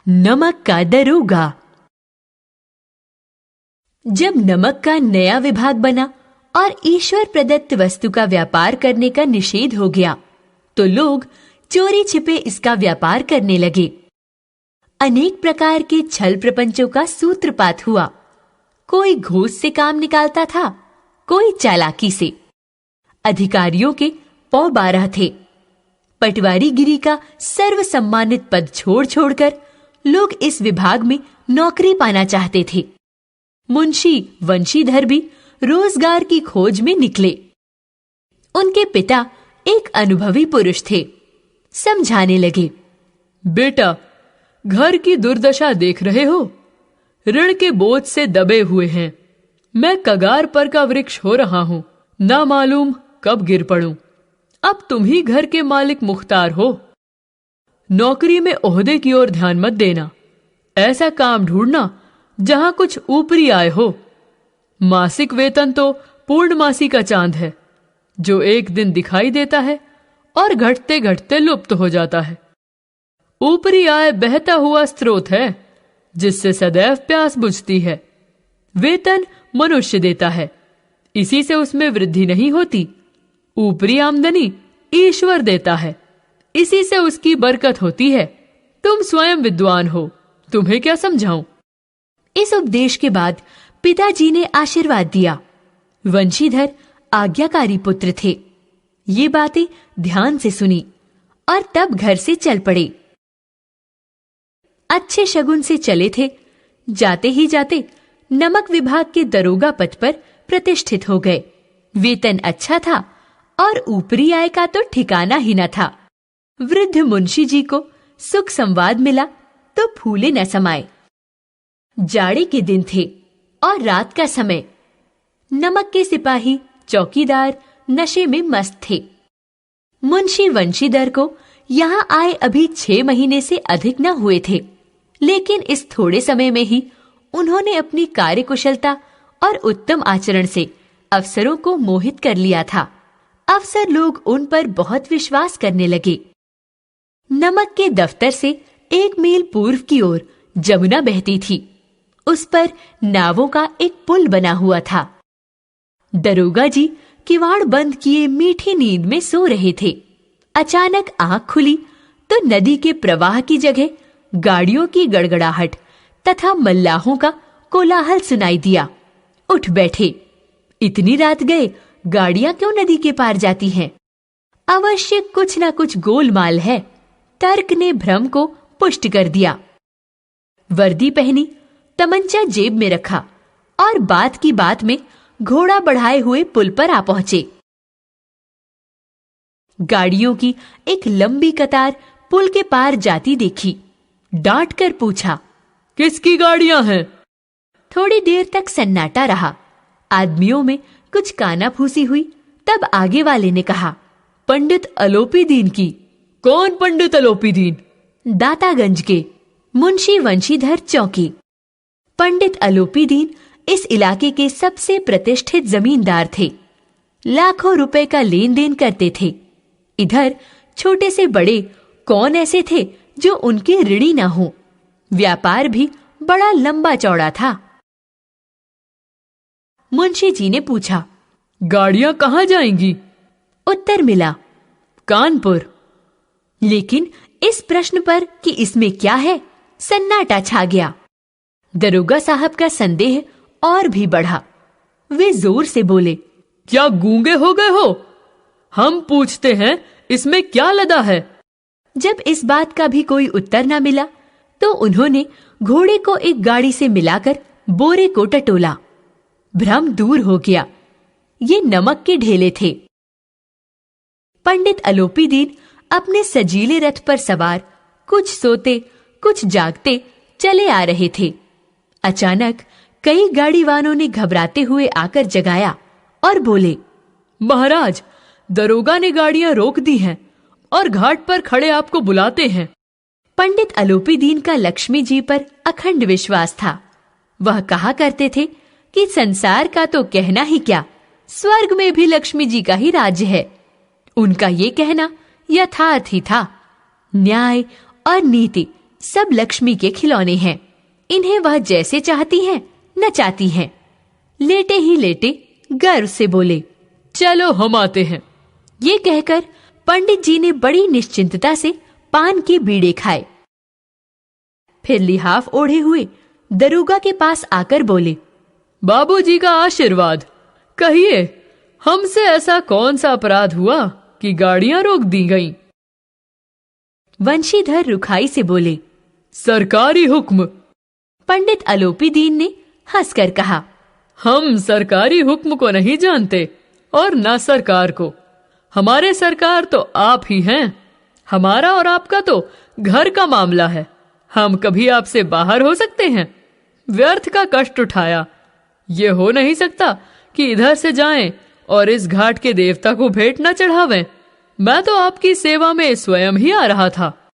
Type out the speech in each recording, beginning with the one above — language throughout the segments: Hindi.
नमक का दरोगा। जब नमक का नया विभाग बना और ईश्वर प्रदत्त वस्तु का व्यापार करने का निषेध हो गया, तो लोग चोरी छिपे इसका व्यापार करने लगे। अनेक प्रकार के छल प्रपंचों का सूत्रपात हुआ। कोई घूस से काम निकालता था, कोई चालाकी से। अधिकारियों के पौ 12 थे। पटवारीगिरी का सर्व सम्मानित पद छोड़ छोड़कर लोग इस विभाग में नौकरी पाना चाहते थे। मुंशी वंशीधर भी रोजगार की खोज में निकले। उनके पिता एक अनुभवी पुरुष थे। समझाने लगे, बेटा, घर की दुर्दशा देख रहे हो। ऋण के बोझ से दबे हुए हैं। मैं कगार पर का वृक्ष हो रहा हूं, ना मालूम कब गिर पड़ूं। अब तुम ही घर के मालिक मुख्तार हो। नौकरी में ओहदे की ओर ध्यान मत देना। ऐसा काम ढूंढना जहां कुछ ऊपरी आय हो। मासिक वेतन तो पूर्णमासी का चांद है, जो एक दिन दिखाई देता है और घटते घटते लुप्त हो जाता है। ऊपरी आय बहता हुआ स्रोत है, जिससे सदैव प्यास बुझती है। वेतन मनुष्य देता है, इसी से उसमें वृद्धि नहीं होती। ऊपरी आमदनी ईश्वर देता है, इसी से उसकी बरकत होती है। तुम स्वयं विद्वान हो, तुम्हें क्या समझाऊं? इस उपदेश के बाद पिताजी ने आशीर्वाद दिया। वंशीधर आज्ञाकारी पुत्र थे। ये बातें ध्यान से सुनी और तब घर से चल पड़े। अच्छे शगुन से चले थे। जाते ही जाते नमक विभाग के दरोगा पद पर प्रतिष्ठित हो गए। वेतन अच्छा था और ऊपरी आय का तो ठिकाना ही न था। वृद्ध मुंशी जी को सुख संवाद मिला तो फूले न समाये। जाड़े के दिन थे और रात का समय। नमक के सिपाही चौकीदार नशे में मस्त थे। मुंशी वंशीधर को यहां आए अभी 6 महीने से अधिक न हुए थे, लेकिन इस थोड़े समय में ही उन्होंने अपनी कार्यकुशलता और उत्तम आचरण से अफसरों को मोहित कर लिया था। अफसर लोग उन पर बहुत विश्वास करने लगे। नमक के दफ्तर से 1 मील पूर्व की ओर जमुना बहती थी। उस पर नावों का एक पुल बना हुआ था। दरोगा जी किवाड़ बंद किए मीठी नींद में सो रहे थे। अचानक आंख खुली तो नदी के प्रवाह की जगह गाड़ियों की गड़गड़ाहट तथा मल्लाहों का कोलाहल सुनाई दिया। उठ बैठे। इतनी रात गए गाड़ियां क्यों नदी के पार जाती हैं? अवश्य कुछ ना कुछ गोलमाल है। तर्क ने भ्रम को पुष्ट कर दिया। वर्दी पहनी, तमंचा जेब में रखा और बात की बात में घोड़ा बढ़ाए हुए पुल पर आ पहुंचे। गाड़ियों की एक लंबी कतार पुल के पार जाती देखी। डांट कर पूछा, किसकी गाड़ियां हैं? थोड़ी देर तक सन्नाटा रहा। आदमियों में कुछ कानाफूसी हुई। तब आगे वाले ने कहा, पंडित अलोपी दीन की। कौन पंडित अलोपी दीन? दातागंज के मुंशी वंशीधर चौकी। पंडित अलोपी दीन इस इलाके के सबसे प्रतिष्ठित जमींदार थे। लाखों रुपए का लेन देन करते थे। इधर छोटे से बड़े कौन ऐसे थे जो उनके ऋणी न हो। व्यापार भी बड़ा लंबा चौड़ा था। मुंशी जी ने पूछा, गाड़ियां कहां जाएंगी? उत्तर मिला, कानपुर। लेकिन इस प्रश्न पर कि इसमें क्या है, सन्नाटा छा गया। दरोगा साहब का संदेह और भी बढ़ा। वे जोर से बोले, क्या गूंगे हो गए हो? हम पूछते हैं, इसमें क्या लदा है? जब इस बात का भी कोई उत्तर न मिला तो उन्होंने घोड़े को एक गाड़ी से मिलाकर बोरे को टटोला। भ्रम दूर हो गया। ये नमक के ढेले थे। पंडित अलोपी दीन अपने सजीले रथ पर सवार कुछ सोते कुछ जागते चले आ रहे थे। अचानक कई गाड़ीवानों ने घबराते हुए आकर जगाया और बोले, महाराज, दरोगा ने गाड़ियां रोक दी हैं और घाट पर खड़े आपको बुलाते हैं। पंडित अलोपी दीन का लक्ष्मी जी पर अखंड विश्वास था। वह कहा करते थे कि संसार का तो कहना ही क्या, स्वर्ग में भी लक्ष्मी जी का ही राज्य है। उनका ये कहना यथार्थ ही था। न्याय और नीति सब लक्ष्मी के खिलौने हैं। इन्हें वह जैसे चाहती हैं नचाती हैं। लेटे ही लेटे गर्व से बोले, चलो हम आते हैं। ये कहकर पंडित जी ने बड़ी निश्चिंतता से पान के बीड़े खाए। फिर लिहाफ ओढ़े हुए दरोगा के पास आकर बोले, बाबूजी का आशीर्वाद। कहिए, हमसे ऐसा कौन सा अपराध हुआ कि गाड़ियां रोक दी गईं? वंशीधर रुखाई से बोले, सरकारी हुक्म। पंडित अलोपी दीन ने हंसकर कहा, हम सरकारी हुक्म को नहीं जानते और न सरकार को। हमारे सरकार तो आप ही हैं। हमारा और आपका तो घर का मामला है। हम कभी आपसे बाहर हो सकते हैं? व्यर्थ का कष्ट उठाया। ये हो नहीं सकता कि इधर से जाएं और इस घाट के देवता को भेंट न चढ़ावें। मैं तो आपकी सेवा में स्वयं ही आ रहा था।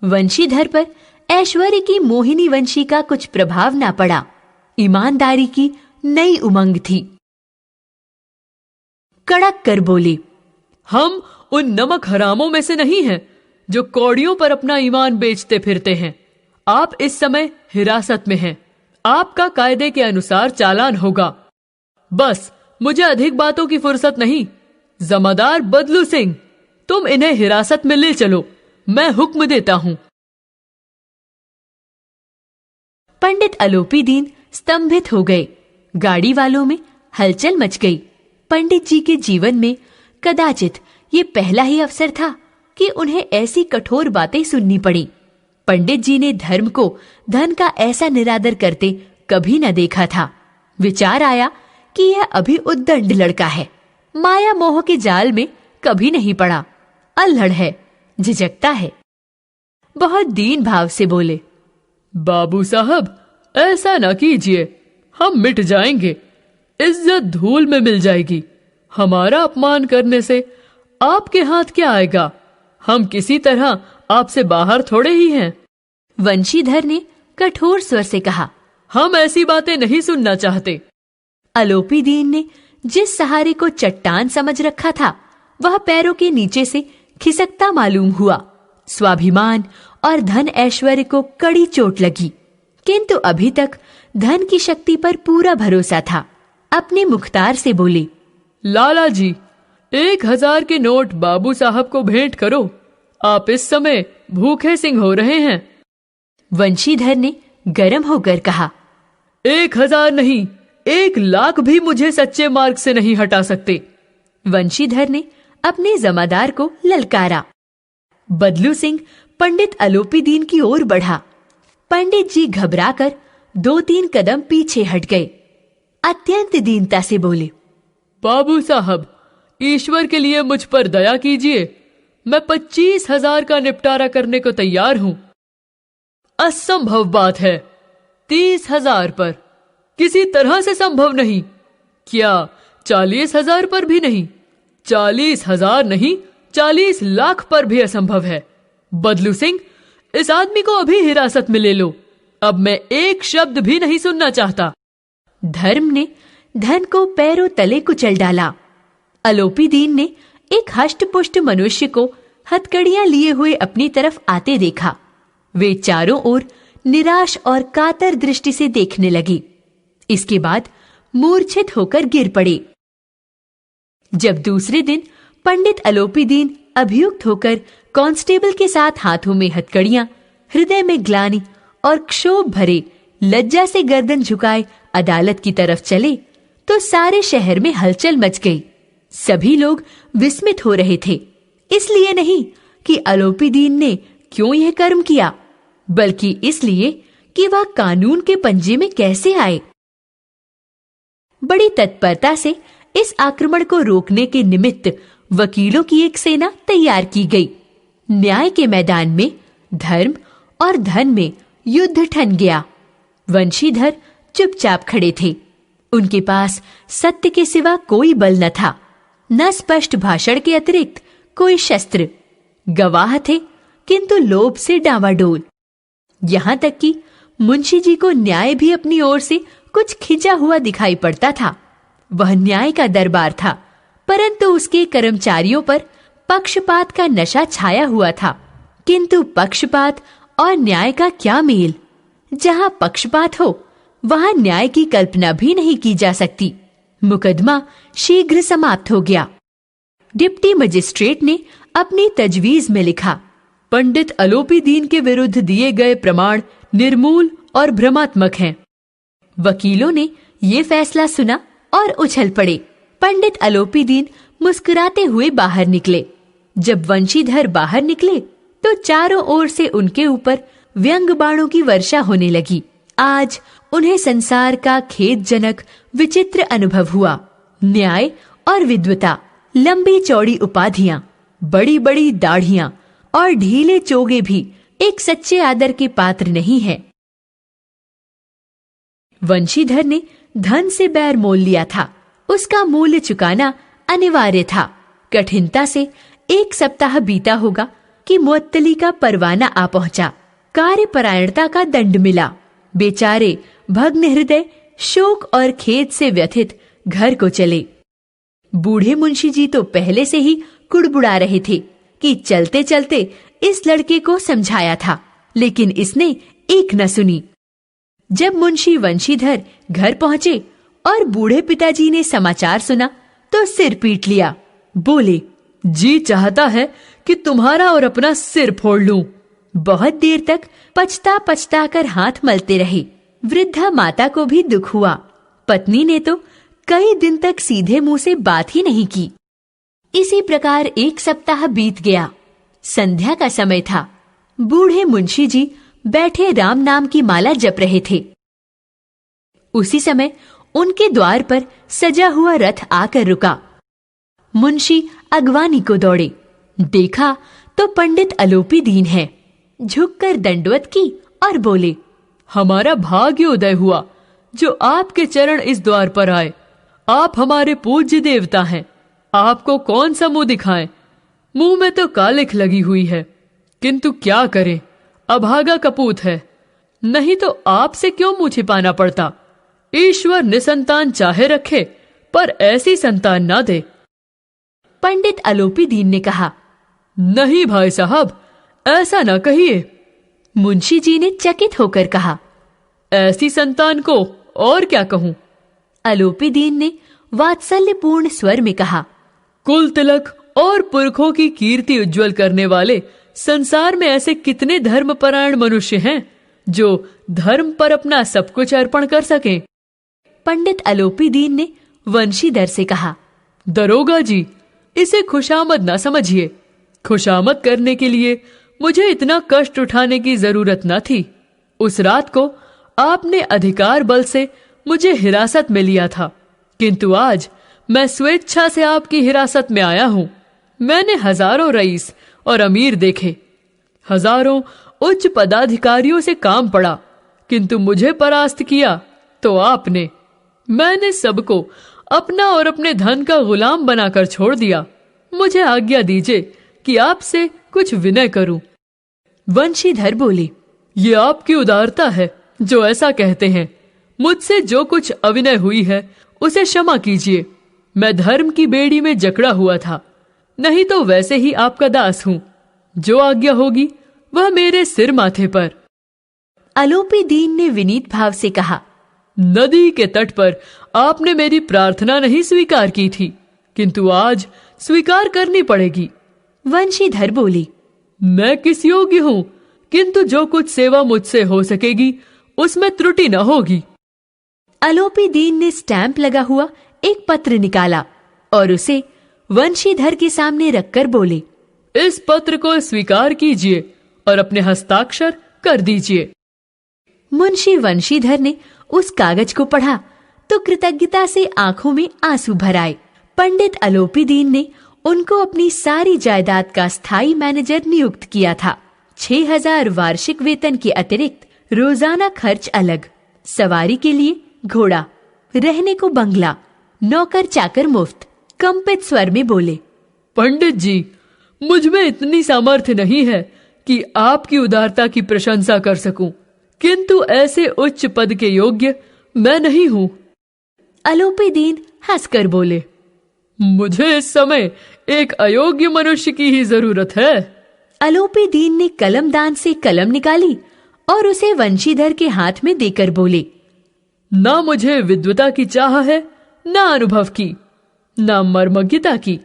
वंशीधर पर ऐश्वर्य की मोहिनी वंशी का कुछ प्रभाव ना पड़ा। ईमानदारी की नई उमंग थी। कड़क कर बोले, हम उन नमक हरामों में से नहीं हैं जो कौड़ियों पर अपना ईमान बेचते फिरते हैं। आप इस समय हिरासत में हैं। आपका कायदे के अनुसार चालान होगा। बस मुझे अधिक बातों की फुर्सत नहीं। जमादार बदलू सिंह, तुम इन्हें हिरासत में ले चलो। मैं हुक्म देता हूं। पंडित अलोपी दीन स्तंभित हो गए। गाड़ी वालों में हलचल मच गई। पंडित जी के जीवन में कदाचित ये पहला ही अवसर था कि उन्हें ऐसी कठोर बातें सुननी पड़ी। पंडित जी ने धर्म को धन का ऐसा निरादर करते कभी न देखा था। विचार आया कि यह अभी उद्दंड लड़का है। माया मोह के जाल में कभी नहीं पड़ा। अल्हड़ है, झिझकता है। बहुत दीन भाव से बोले, बाबू साहब, ऐसा न कीजिए। हम मिट जाएंगे। इज्जत धूल में मिल जाएगी। हमारा अपमान करने से आपके हाथ क्या आएगा? हम किसी तरह आपसे बाहर थोड़े ही हैं। वंशीधर ने कठोर स्वर से कहा, हम ऐसी बातें नहीं सुनना चाहते। अलोपी दीन ने जिस सहारे को चट्टान समझ रखा था वह पैरों के नीचे से खिसकता मालूम हुआ। स्वाभिमान और धन ऐश्वर्य को कड़ी चोट लगी, किंतु अभी तक धन की शक्ति पर पूरा भरोसा था। अपने मुख्तार से बोले, लाला जी, 1000 के नोट बाबू साहब को भेंट करो। आप इस समय भूखे सिंह हो रहे हैं। वंशीधर ने गर्म होकर कहा, 1000 नहीं, 1,00,000 भी मुझे सच्चे मार्ग से नहीं हटा सकते। वंशीधर ने अपने जमादार को ललकारा। बदलू सिंह पंडित अलोपी दीन की ओर बढ़ा। पंडित जी घबराकर 2-3 कदम पीछे हट गए। अत्यंत दीनता से बोले, बाबू साहब, ईश्वर के लिए मुझ पर दया कीजिए। मैं 25,000 का निपटारा करने को तैयार हूं। असंभव बात है। 30,000 पर किसी तरह से संभव नहीं। क्या 40,000 पर भी नहीं? 40,000 नहीं, 40,00,000 पर भी असंभव है। बदलू सिंह, इस आदमी को अभी हिरासत में ले लो। अब मैं एक शब्द भी नहीं सुनना चाहता। धर्म ने धन को पैरों तले कुचल डाला। अलोपी दीन ने एक हष्ट-पुष्ट मनुष्य को हथकड़ियां लिए हुए अपनी तरफ आते देखा। वे चारों ओर निराश और कातर दृष्टि से देखने लगी। इसके बाद मूर्छित होकर गिर पड़े। जब दूसरे दिन पंडित अलोपी दीन अभियुक्त होकर कांस्टेबल के साथ हाथों में हथकड़ियां, हृदय में ग्लानि और क्षोभ भरे लज्जा से गर्दन झुकाए अदालत की तरफ चले तो सारे शहर में हलचल मच गई। सभी लोग विस्मित हो रहे थे। इसलिए नहीं कि अलोपी दीन ने क्यों यह कर्म किया, बल्कि इसलिए कि वह कानून के पंजे में कैसे आए। बड़ी तत्परता से इस आक्रमण को रोकने के निमित्त वकीलों की एक सेना तैयार की गई। न्याय के मैदान में धर्म और धन में युद्ध ठन गया। वंशीधर चुपचाप खड़े थे। उनके पास सत्य के सिवा कोई बल न था, न स्पष्ट भाषण के अतिरिक्त कोई शस्त्र। गवाह थे किंतु लोभ से डावाडोल। यहां तक कि मुंशी जी को न्याय भी अपनी ओर से कुछ खिंचा हुआ दिखाई पड़ता था। वह न्याय का दरबार था, परंतु उसके कर्मचारियों पर पक्षपात का नशा छाया हुआ था। किंतु पक्षपात और न्याय का क्या मेल। जहाँ पक्षपात हो वहाँ न्याय की कल्पना भी नहीं की जा सकती। मुकदमा शीघ्र समाप्त हो गया। डिप्टी मजिस्ट्रेट ने अपनी तजवीज में लिखा, पंडित अलोपी दीन के विरुद्ध दिए गए प्रमाण निर्मूल और भ्रमात्मक हैं। वकीलों ने ये फैसला सुना और उछल पड़े। पंडित अलोपी दीन मुस्कुराते हुए बाहर निकले। जब वंशीधर बाहर निकले तो चारों ओर से उनके ऊपर व्यंग बाणों की वर्षा होने लगी। आज उन्हें संसार का खेदजनक विचित्र अनुभव हुआ। न्याय और विद्वता, लंबी चौड़ी उपाधियां, बड़ी बड़ी दाढ़ियां और ढीले चोगे भी एक सच्चे आदर के पात्र नहीं है। वंशीधर ने धन से बैर मोल लिया था। उसका मूल्य चुकाना अनिवार्य था। कठिनता से 1 सप्ताह बीता होगा कि मुअत्तली का परवाना आ पहुंचा। कार्यपरायणता का दंड मिला। बेचारे भग्न हृदय शोक और खेद से व्यथित घर को चले। बूढ़े मुंशी जी तो पहले से ही कुड़बुड़ा रहे थे कि चलते चलते इस लड़के को समझाया था, लेकिन इसने एक न सुनी। जब मुंशी वंशीधर घर पहुंचे और बूढ़े पिताजी ने समाचार सुना तो सिर पीट लिया। बोले, जी चाहता है कि तुम्हारा और अपना सिर फोड़ लूं। बहुत देर तक पछता पछता कर हाथ मलते रहे। वृद्धा माता को भी दुख हुआ। पत्नी ने तो कई दिन तक सीधे मुंह से बात ही नहीं की। इसी प्रकार 1 सप्ताह बीत गया। संध्या का समय था। बूढ़े मुंशी जी बैठे राम नाम की माला जप रहे थे। उसी समय उनके द्वार पर सजा हुआ रथ आकर रुका। मुंशी अगवानी को दौड़े। देखा तो पंडित अलोपी दीन है। झुककर दंडवत की और बोले, हमारा भाग्य उदय हुआ जो आपके चरण इस द्वार पर आए। आप हमारे पूज्य देवता हैं। आपको कौन सा मुंह दिखाएं? मुंह में तो कालिख लगी हुई है, किंतु क्या करें, अभागा कपूत है। नहीं तो आपसे क्यों मुंह छिपाना पड़ता। ईश्वर निसंतान चाहे रखे, पर ऐसी संतान ना दे। पंडित अलोपी दीन ने कहा, नहीं भाई साहब, ऐसा ना कहिए। मुंशी जी ने चकित होकर कहा, ऐसी संतान को और क्या कहूं। अलोपी दीन ने वात्सल्यपूर्ण स्वर में कहा, कुल तिलक और पुरखों की कीर्ति उज्जवल करने वाले संसार में ऐसे कितने धर्मपरायण मनुष्य हैं जो धर्म पर अपना सब कुछ अर्पण कर सकें। पंडित अलोपी दीन ने वंशीधर से कहा, दरोगा जी, इसे खुशामद ना समझिए। खुशामद करने के लिए मुझे इतना कष्ट उठाने की जरूरत न थी। उस रात को आपने अधिकार बल से मुझे हिरासत में लिया था, किंतु आज मैं स्वेच्छा से आपकी हिरासत में आया हूं। मैंने हजारों रईस और अमीर देखे, हजारों उच्च पदाधिकारियों से काम पड़ा, किंतु मुझे परास्त किया तो आपने। मैंने सबको अपना और अपने धन का गुलाम बनाकर छोड़ दिया। मुझे आज्ञा दीजिए कि आपसे कुछ विनय करूं। वंशीधर बोले, ये आपकी उदारता है जो ऐसा कहते हैं। मुझसे जो कुछ अविनय हुई है उसे क्षमा कीजिए। मैं धर्म की बेड़ी में जकड़ा हुआ था, नहीं तो वैसे ही आपका दास हूं। जो आज्ञा होगी वह मेरे सिर माथे पर। अलोपी दीन ने विनीत भाव से कहा, नदी के तट पर आपने मेरी प्रार्थना नहीं स्वीकार की थी, किंतु आज स्वीकार करनी पड़ेगी। वंशीधर बोली, मैं किस योग्य हूं, किंतु जो कुछ सेवा मुझसे हो सकेगी उसमें त्रुटि न होगी। अलोपी दीन ने स्टैंप लगा हुआ एक पत्र निकाला और उसे वंशीधर के सामने रखकर बोले, इस पत्र को स्वीकार कीजिए और अपने हस्ताक्षर कर दीजिए। मुंशी वंशीधर ने उस कागज को पढ़ा तो कृतज्ञता से आंखों में आंसू भर आए। पंडित अलोपी दीन ने उनको अपनी सारी जायदाद का स्थायी मैनेजर नियुक्त किया था। 6000 वार्षिक वेतन के अतिरिक्त रोजाना खर्च अलग, सवारी के लिए घोड़ा, रहने को बंगला, नौकर चाकर मुफ्त। कंपित स्वर में बोले, पंडित जी, मुझ में इतनी सामर्थ्य नहीं है कि आपकी उदारता की प्रशंसा कर सकूं, किंतु ऐसे उच्च पद के योग्य मैं नहीं हूं। अलोपी दीन हंसकर बोले, मुझे इस समय एक अयोग्य मनुष्य की ही जरूरत है। अलोपी दीन ने कलमदान से कलम निकाली और उसे वंशीधर के हाथ में देकर बोले, ना मुझे विद्वता की चाह है, ना अनुभव की, ना मर्मज्ञता की,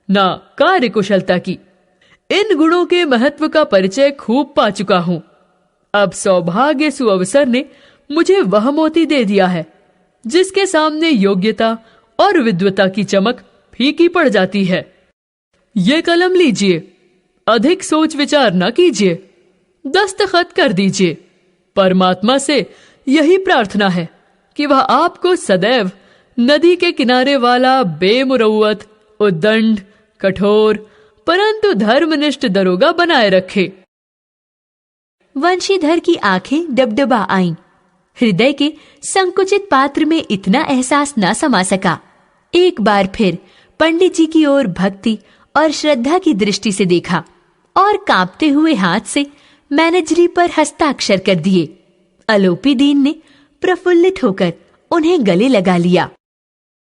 ना कार्यकुशलता की। इन गुणों के महत्व का परिचय खूब पा चुका हूं। अब सौभाग्य सुअवसर ने मुझे वह मोती दे दिया है जिसके सामने योग्यता और विद्वता की चमक फीकी पड़ जाती है। ये कलम लीजिए, अधिक सोच विचार न कीजिए, दस्तखत कर दीजिए। परमात्मा से यही प्रार्थना है कि वह आपको सदैव नदी के किनारे वाला बेमुरौवत, उद्दंड, कठोर परंतु धर्मनिष्ठ दरोगा बनाए रखे। वंशीधर की आंखें डबडबा आईं। हृदय के संकुचित पात्र में इतना एहसास न समा सका। एक बार फिर पंडित जी की ओर भक्ति और श्रद्धा की दृष्टि से देखा और कांपते हुए हाथ से मैनेजरी पर हस्ताक्षर कर दिए। अलोपी दीन ने प्रफुल्लित होकर उन्हें गले लगा लिया।